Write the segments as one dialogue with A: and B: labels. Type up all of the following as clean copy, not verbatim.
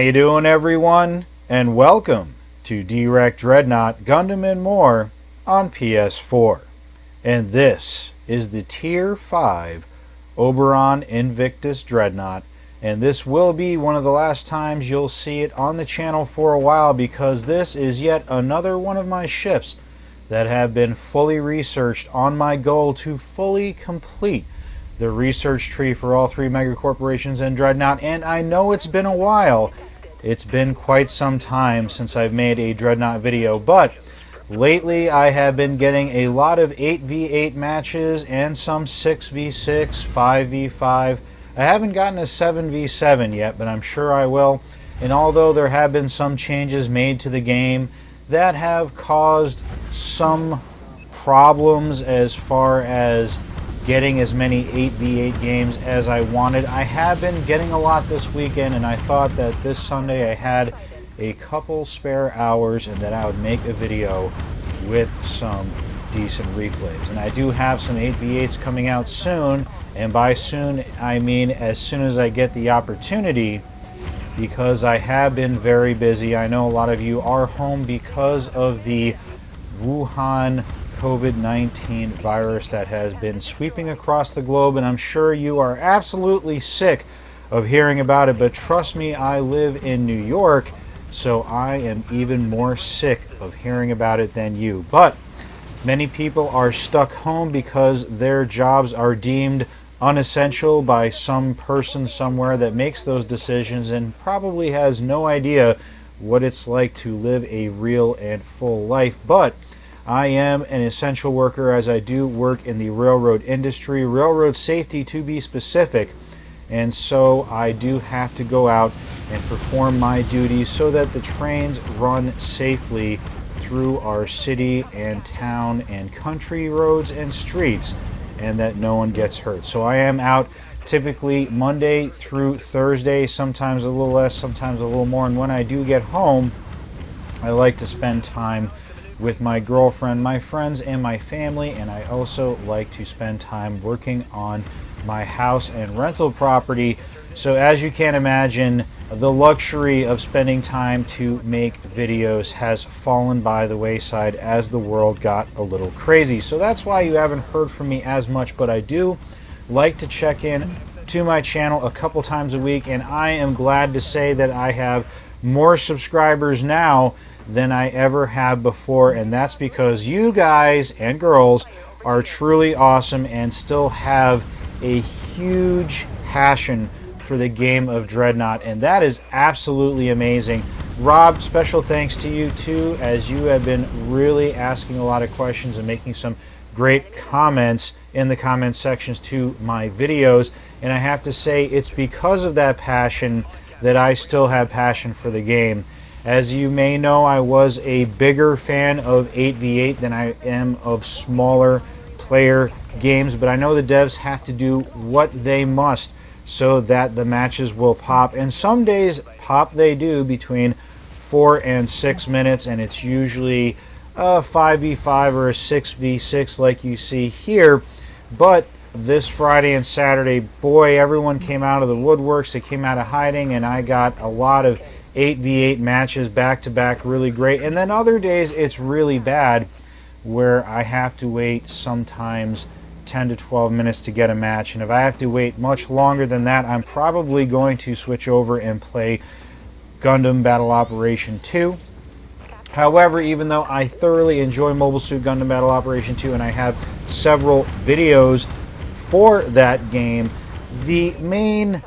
A: you doing, everyone? And welcome to Direct Dreadnought Gundam and More on PS4. And this is the Tier 5 Oberon Invictus Dreadnought. And this will be one of the last times you'll see it on the channel for a while, because this is yet another one of my ships that have been fully researched on my goal to fully complete the research tree for all three mega corporations and Dreadnought. And I know it's been a while. It's been quite some time since I've made a Dreadnought video, but lately I have been getting a lot of 8v8 matches and some 6v6, 5v5. I haven't gotten a 7v7 yet, but I'm sure I will. And although there have been some changes made to the game that have caused some problems as far as getting as many 8v8 games as I wanted, I have been getting a lot this weekend, and I thought that this Sunday I had a couple spare hours and that I would make a video with some decent replays. And I do have some 8v8s coming out soon, and by soon I mean as soon as I get the opportunity, because I have been very busy. I know a lot of you are home because of the Wuhan COVID-19 virus that has been sweeping across the globe, and I'm sure you are absolutely sick of hearing about it. But trust me, I live in New York, so I am even more sick of hearing about it than you. But many people are stuck home because their jobs are deemed unessential by some person somewhere that makes those decisions and probably has no idea what it's like to live a real and full life. But I am an essential worker, as I do work in the railroad industry, railroad safety to be specific, and so I do have to go out and perform my duties so that the trains run safely through our city and town and country roads and streets, and that no one gets hurt. So I am out typically Monday through Thursday, sometimes a little less, sometimes a little more, and when I do get home, I like to spend time with my girlfriend, my friends, and my family, and I also like to spend time working on my house and rental property. So as you can imagine, the luxury of spending time to make videos has fallen by the wayside as the world got a little crazy. So that's why you haven't heard from me as much, but I do like to check in to my channel a couple times a week, and I am glad to say that I have more subscribers now than I ever have before, and that's because you guys and girls are truly awesome and still have a huge passion for the game of Dreadnought, and that is absolutely amazing. Rob, special thanks to you too, as you have been really asking a lot of questions and making some great comments in the comment sections to my videos, and I have to say it's because of that passion that I still have passion for the game. As you may know, I was a bigger fan of 8v8 than I am of smaller player games, but I know the devs have to do what they must so that the matches will pop, and some days pop they do between 4 and 6 minutes, and it's usually a 5v5 or a 6v6 like you see here. But this Friday and Saturday, boy, everyone came out of the woodworks, they came out of hiding, and I got a lot of 8v8 matches back to back, really great. And then other days it's really bad, where I have to wait sometimes 10 to 12 minutes to get a match, and if I have to wait much longer than that, I'm probably going to switch over and play Gundam Battle Operation 2. However, even though I thoroughly enjoy Mobile Suit Gundam Battle Operation 2 and I have several videos for that game, the main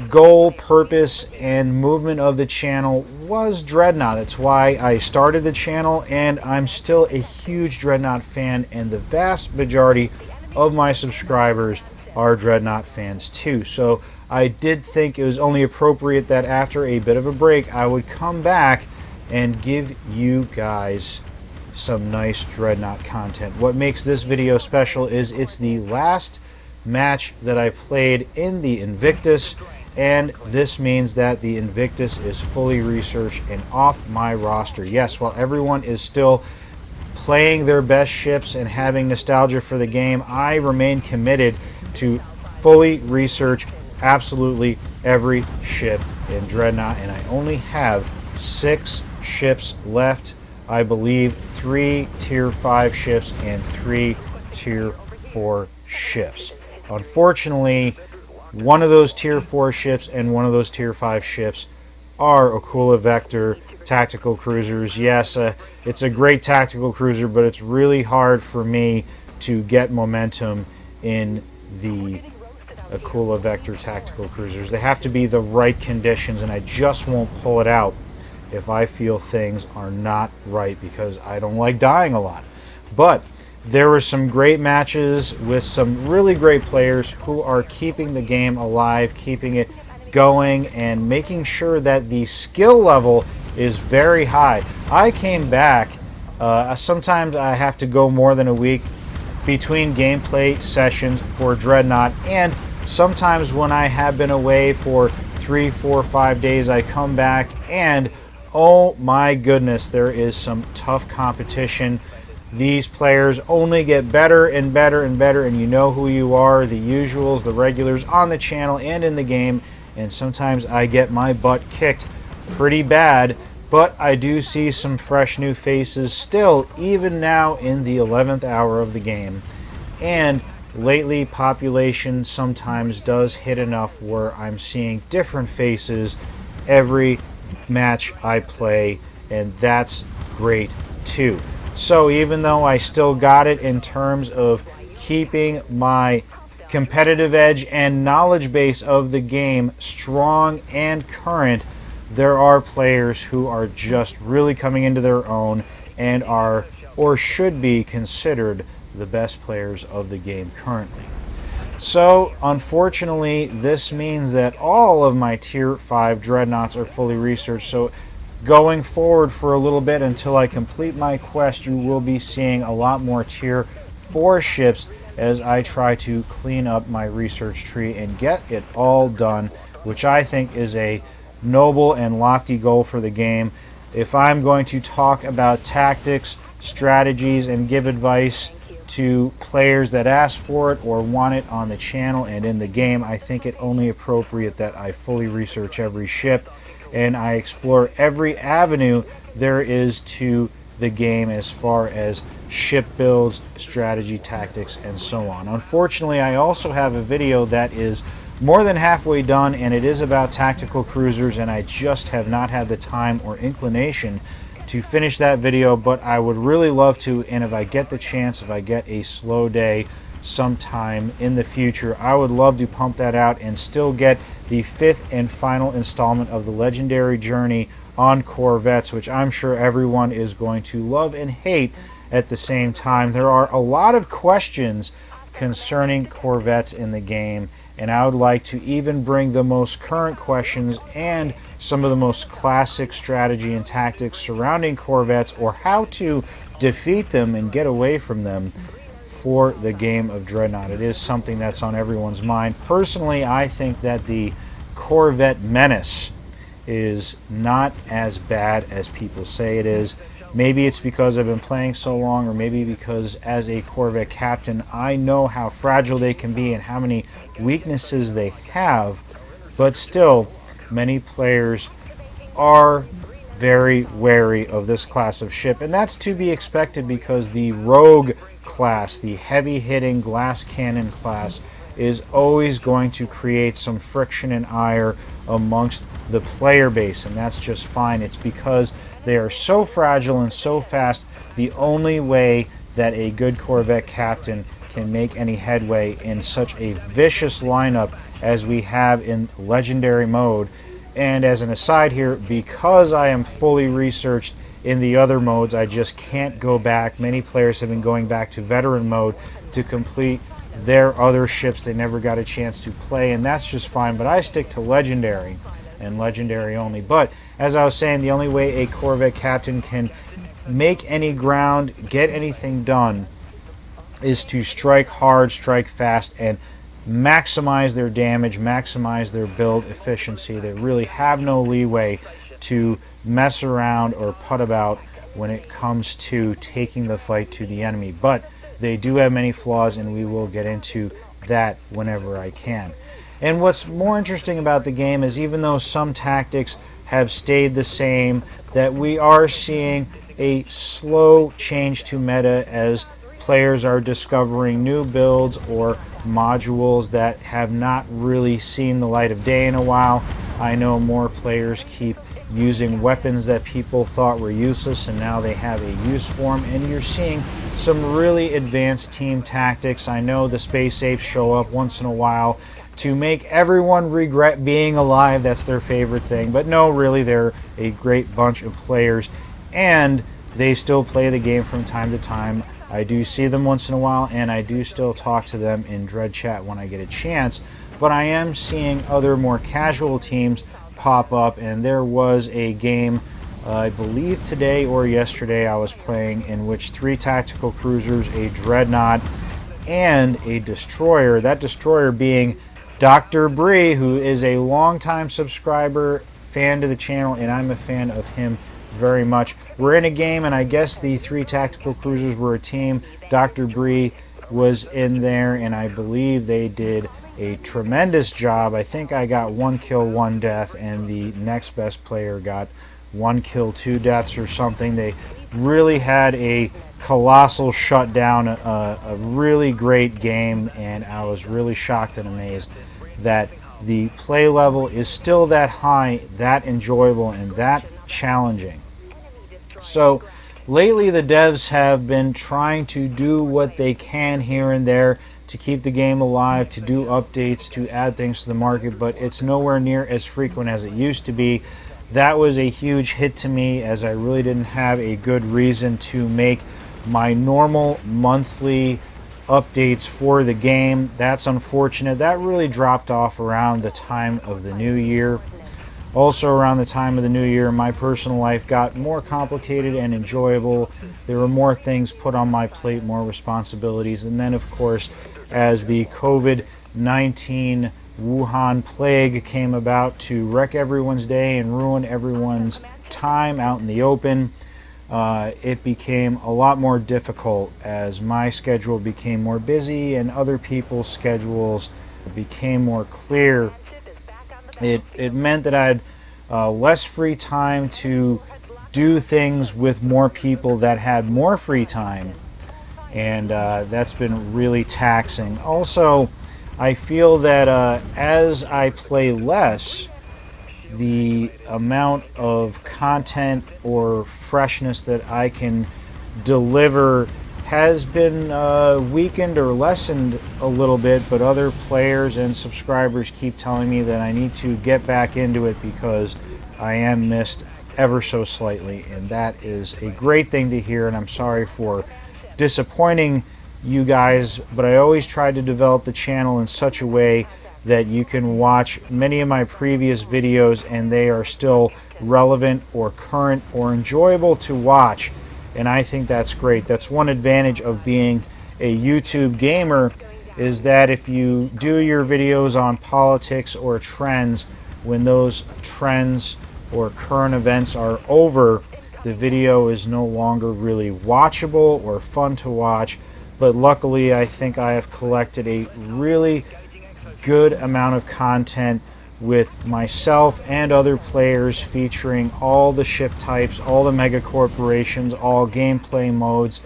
A: goal, purpose, and movement of the channel was Dreadnought. That's why I started the channel, and I'm still a huge Dreadnought fan, and the vast majority of my subscribers are Dreadnought fans too. So I did think it was only appropriate that after a bit of a break I would come back and give you guys some nice Dreadnought content. What makes this video special is it's the last match that I played in the Invictus, and this means that the Invictus is fully researched and off my roster. Yes, while everyone is still playing their best ships and having nostalgia for the game, I remain committed to fully research absolutely every ship in Dreadnought, and I only have 6 ships left. I believe 3 tier 5 ships and 3 tier 4 ships. Unfortunately, one of those tier 4 ships and one of those tier 5 ships are Aquila Vector tactical cruisers. Yes, it's a great tactical cruiser, but it's really hard for me to get momentum in the Aquila Vector tactical cruisers. They have to be the right conditions, and I just won't pull it out if I feel things are not right, because I don't like dying a lot. But there were some great matches with some really great players who are keeping the game alive, keeping it going, and making sure that the skill level is very high. I came back, sometimes I have to go more than a week between gameplay sessions for Dreadnought, and sometimes when I have been away for 3, 4, 5 days, I come back and oh my goodness, there is some tough competition. These players only get better and better and better, and you know who you are, the usuals, the regulars on the channel and in the game, and sometimes I get my butt kicked pretty bad, but I do see some fresh new faces still, even now in the 11th hour of the game. And lately, population sometimes does hit enough where I'm seeing different faces every match I play, and that's great too. So even though I still got it in terms of keeping my competitive edge and knowledge base of the game strong and current, there are players who are just really coming into their own and are, or should be, considered the best players of the game currently. So unfortunately, this means that all of my tier 5 Dreadnoughts are fully researched. So going forward for a little bit until I complete my quest, you will be seeing a lot more tier 4 ships as I try to clean up my research tree and get it all done, which I think is a noble and lofty goal for the game. If I'm going to talk about tactics, strategies, and give advice to players that ask for it or want it on the channel and in the game, I think it only appropriate that I fully research every ship and I explore every avenue there is to the game as far as ship builds, strategy, tactics, and so on. Unfortunately, I also have a video that is more than halfway done, and it is about tactical cruisers, and I just have not had the time or inclination to finish that video, but I would really love to, and if I get the chance, if I get a slow day sometime in the future, I would love to pump that out and still get the 5th and final installment of the Legendary Journey on Corvettes, which I'm sure everyone is going to love and hate at the same time. There are a lot of questions concerning Corvettes in the game, and I would like to even bring the most current questions and some of the most classic strategy and tactics surrounding Corvettes, or how to defeat them and get away from them for the game of Dreadnought. It is something that's on everyone's mind. Personally, I think that the Corvette menace is not as bad as people say it is. Maybe it's because I've been playing so long, or maybe because as a Corvette captain, I know how fragile they can be and how many weaknesses they have, but still, many players are very wary of this class of ship, and that's to be expected because the rogue class, the heavy-hitting glass cannon class, is always going to create some friction and ire amongst the player base, and that's just fine. It's because they are so fragile and so fast. The only way that a good Corvette captain can make any headway in such a vicious lineup as we have in legendary mode. And as an aside here, because I am fully researched in the other modes, I just can't go back. Many players have been going back to veteran mode to complete their other ships they never got a chance to play, and that's just fine, but I stick to legendary and legendary only. But as I was saying, the only way a Corvette captain can make any ground, get anything done, is to strike hard, strike fast, and maximize their damage, maximize their build efficiency. They really have no leeway to mess around or putt about when it comes to taking the fight to the enemy. But they do have many flaws, and we will get into that whenever I can. And what's more interesting about the game is even though some tactics have stayed the same, that we are seeing a slow change to meta as players are discovering new builds or modules that have not really seen the light of day in a while. I know more players keep using weapons that people thought were useless and now they have a use for them, and you're seeing some really advanced team tactics. I know the space apes show up once in a while to make everyone regret being alive. That's their favorite thing. But no, really, they're a great bunch of players, and they still play the game from time to time. I do see them once in a while, and I do still talk to them in Dread Chat when I get a chance. But I am seeing other more casual teams pop up, and there was a game, I believe today or yesterday, I was playing, in which 3 tactical cruisers, a Dreadnought, and a destroyer. That destroyer being Dr. Bree, who is a longtime subscriber, fan to the channel, and I'm a fan of him very much. We're in a game, and I guess the 3 tactical cruisers were a team. Dr. Bree was in there, and I believe they did a tremendous job. I think I got 1 kill, 1 death, and the next best player got 1 kill, 2 deaths or something. They really had a colossal shutdown, a really great game, and I was really shocked and amazed that the play level is still that high, that enjoyable, and that challenging. So lately the devs have been trying to do what they can here and there to keep the game alive, to do updates, to add things to the market, but it's nowhere near as frequent as it used to be. That was a huge hit to me, as I really didn't have a good reason to make my normal monthly updates for the game. That's unfortunate. That really dropped off around the time of the new year. Also around the time of the new year, my personal life got more complicated and enjoyable. There were more things put on my plate, more responsibilities, and then of course, as the COVID-19 Wuhan plague came about to wreck everyone's day and ruin everyone's time out in the open, it became a lot more difficult as my schedule became more busy and other people's schedules became more clear. It meant that I had less free time to do things with more people that had more free time, and that's been really taxing. Also, I feel that as I play less, the amount of content or freshness that I can deliver has been weakened or lessened a little bit, but other players and subscribers keep telling me that I need to get back into it because I am missed ever so slightly, and that is a great thing to hear, and I'm sorry for disappointing you guys, but I always try to develop the channel in such a way that you can watch many of my previous videos and they are still relevant or current or enjoyable to watch, and I think that's great. That's one advantage of being a YouTube gamer, is that if you do your videos on politics or trends, when those trends or current events are over, the video is no longer really watchable or fun to watch. But luckily, I think I have collected a really good amount of content with myself and other players, featuring all the ship types, all the mega corporations, all gameplay modes,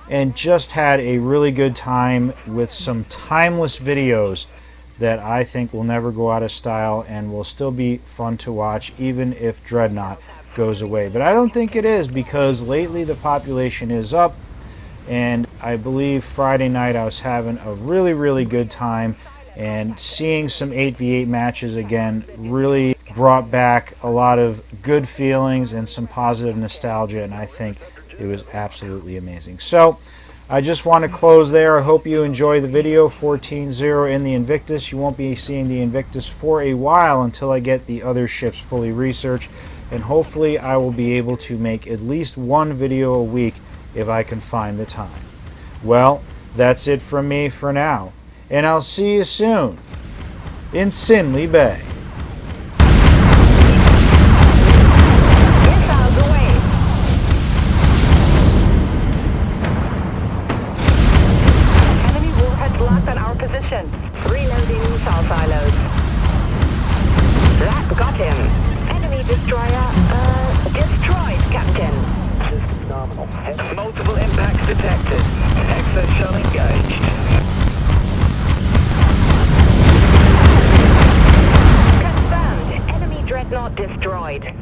A: and just had a really good time with some timeless videos that I think will never go out of style and will still be fun to watch even if Dreadnought goes away. But I don't think it is, because lately the population is up, and I believe Friday night I was having a really good time, and seeing some 8v8 matches again really brought back a lot of good feelings and some positive nostalgia, and I think it was absolutely amazing. So I just want to close there. I hope you enjoy the video. 14-0 in the Invictus. You won't be seeing the Invictus for a while until I get the other ships fully researched, and hopefully I will be able to make at least one video a week if I can find the time. Well, that's it from me for now, and I'll see you soon in Sinley Bay.
B: Missiles away. Enemy warheads locked on our position. Reloading. Loading missile silos. That got him. Enemy destroyer, destroyed, Captain.
C: System nominal. Multiple impacts detected. Excess shell engaged.
B: Confirmed. Enemy Dreadnought destroyed.